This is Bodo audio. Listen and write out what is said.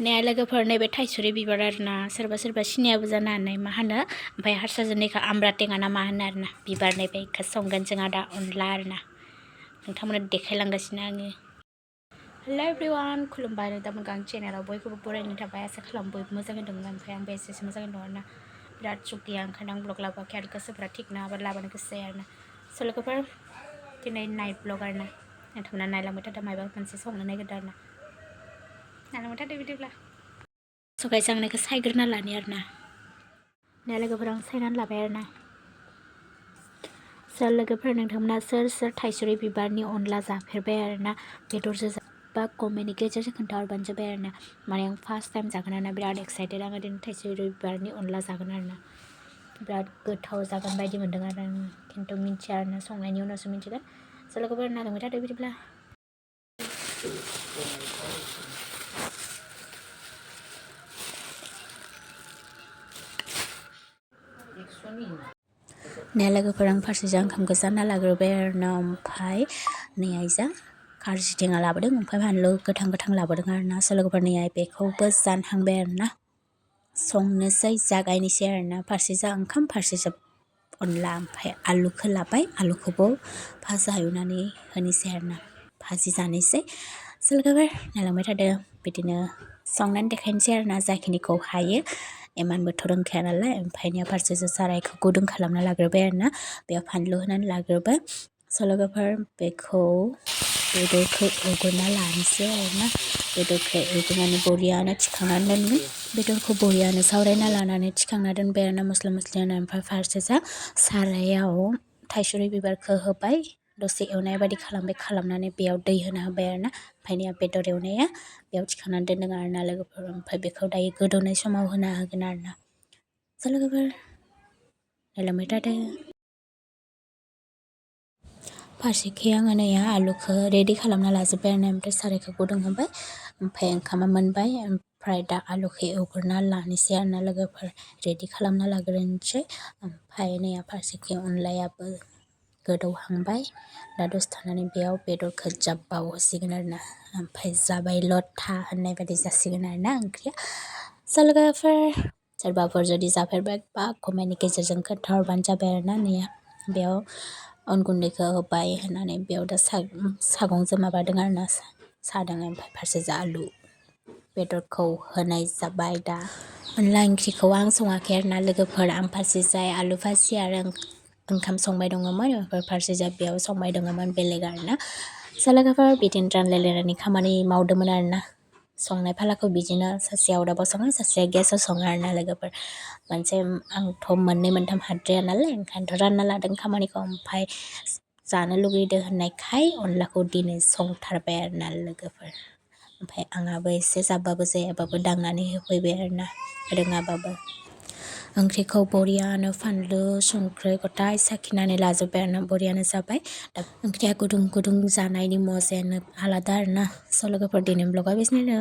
ने लोगोफोर नैबे थाइसुरि बिबार आरोना सोरबा सोरबा सिनायाबो जानो हानाय मा होनो ओमफ्राय हारसाजोंनिखौ आमब्रा टेङा ना मा होनो आरोना बिबार नैबे इखौ संगोन जोंहा दा अनला आरोना नोंथांमोननो देखायलांगासिनो आङो। हेल' एभ्रिवान खुलुमबाय नोंथांमोनखौ आं चेनेलाव बयखौबो बरायनो थाखाय आसा खालामो बयबो मोजाङै दङ ओमफ्राय आंबो एसेसो मोजाङै दङ आरोना बिराद सुखिया ओंखायनो आं ब्लग लाबोआखै आरो गोसोफ्रा थिग नङाबा लाबोनो गोसो जाया आरोना स' लोगोफोर दिनै नाइट ब्लग आरोना नोंथांमोना नायलांबाय थादों माबा मोनसे संनो नागिरदों आरोना नायलांबाय थादो बिदिब्ला सगाय सांनायखौ सायग्रोना लानि आरोना दा लोगोफोर आं सायनानै लाबाय आरोना सोर लोगोफोर नोंथांमोना सोर सोर थाइसुरि बिबारनि अनला जाफेरबाय आरोना बेदरजों बा कमेन्टनि गेजेरजों खोन्थाहरबानो जाबाय आरोना माने आं फार्स्ट टाइम जागोन आरोना बिराद एक्साइटेड आङो दिनै थाइसुरि बिबारनि अनला जागोन आरोना बिराद गोथाव जागोन बायदि मोन्दों आरो आं खिन्थु मिन्थिया आरोना संनायनि उनावसो मिन्थिगोन स' लोगोफोर नायलांबाय थादो बिदिब्ला ने लोगोफोर आं फारसेजों ओंखामखौ जानना लाग्रोबाय आरोना ओमफ्राय नै आइजा खारजि टेङा लाबोदों ओमफ्राय बानलु गोथां गोथां लाबोदों आरोना स' लोगोफोर नै बेखौबो जानहांबाय आरोना संनोसै जागायनोसै आरोना फारसेजा ओंखाम फारसेजा अनला ओमफ्राय आलुखौ लाबाय आलुखौबो भाजा एवनानै होनोसै आरोना भाजि जानोसै स' लोगोफोर नायलांबाय थादो बिदिनो संनानै देखायनोसै आरोना जाखिनिखौ हायो इमानबोथ' रोंखाया नालाय ओमफ्राय फारसेजों सारायखौ गुदुं खालामना लाग्रोबाय आरोना बेयाव फानलु होनानै लाग्रोबाय स' लोगोफोर बेखौ बेदरखौ एवग्रोना लानोसै आरोना बेदरखौ एवग्रोनानै बरियानो थिखांनानै दोनगोन बेदरखौ बरियानो सावरायना लानानै थिखांना दोनबाय आरोना मस्ला मस्लि होनानै ओमफ्राय फारसेजा सारायाव थाइसुरि बिबारखौ होबाय दसे एवनाय बायदि खालामनानै बेयाव दै होना होबाय आरोना ओमफ्राय बेदर एवनाया बेयाव थिखांनानै दोनदों आरोना लोगोफोर ओमफ्राय बेखौ दायो गोदौनाय समाव होना होगोन आरोना स' लोगोफोर नायलांबाय थादो फारसेखै आङो नै आलुखौ रेडि खालामना लाजोब्बाय आरोना ओमफ्राय सारायखौ गुदुं होबाय ओमफ्राय ओंखामा मोनबाय ओमफ्राय दा आलुखौ एवग्रोना लानोसै आरोना लोगोफोर रेडि खालामना लाग्रोनोसै ओमफ्राय नै फारसेखै अनलायाबो गोदौहांबाय दा दसे थानानै बेयाव बेदरखौ जाब्बाव होसिगोन आरोना ओमफ्राय जाबाय लथा होननाय बायदि जासिगोन आरोना ओंख्रिया स' लोगोफोर सोरबाफोर जुदि जाफेरबाय बा कमेन्टनि गेजेरजों खोन्थाहरबानो जाबाय आरोना नै बेयाव अन गुन्दैखौ होबाय होनानै बेयाव दा सागंजों माबादों आरोना सादों ओमफ्राय फारसेजा आलु बेदरखौ होनाय जाबाय दा अनला ओंख्रिखौ आं सङाखै आरोना लोगोफोर आं फारसेजाय आलु भाजि आरो ओंखाम संबाय दङमोन ओमफ्राय फारसेजा बेयाव संबाय दङमोन बेलेग आरोना स' लोगोफोर बिदिनो रानलायलायनानै खामानि मावदोंमोन आरोना संनाय फालाखौ बिदिनो सासेया अरदाबाव सङो सासेया गेसाव सङो आरोना लोगोफोर मोनसे आंथ' मोननै मोनथाम हाद्राया नालाय ओंखायनोथ' रानना लादों खामानिखौ ओमफ्राय जानो लुगैदो होननायखाय अनलाखौ दिनै संथारबाय आरोना लोगोफोर ओमफ्राय आंहाबो एसे जाबाबो जायाबाबो दांनानै होफैबाय आरोना रोङाबाबो ओंख्रिखौ बरियानो फानलु संख्रि गथाय साखिनानै लाजोब्बाय आरोना बरियानो जाबाय दा ओंख्रिया गुदुं गुदुं जानायनि मजायानो आलादा आरोना स' लोगोफोर दिनै ब्लगा बिदिनो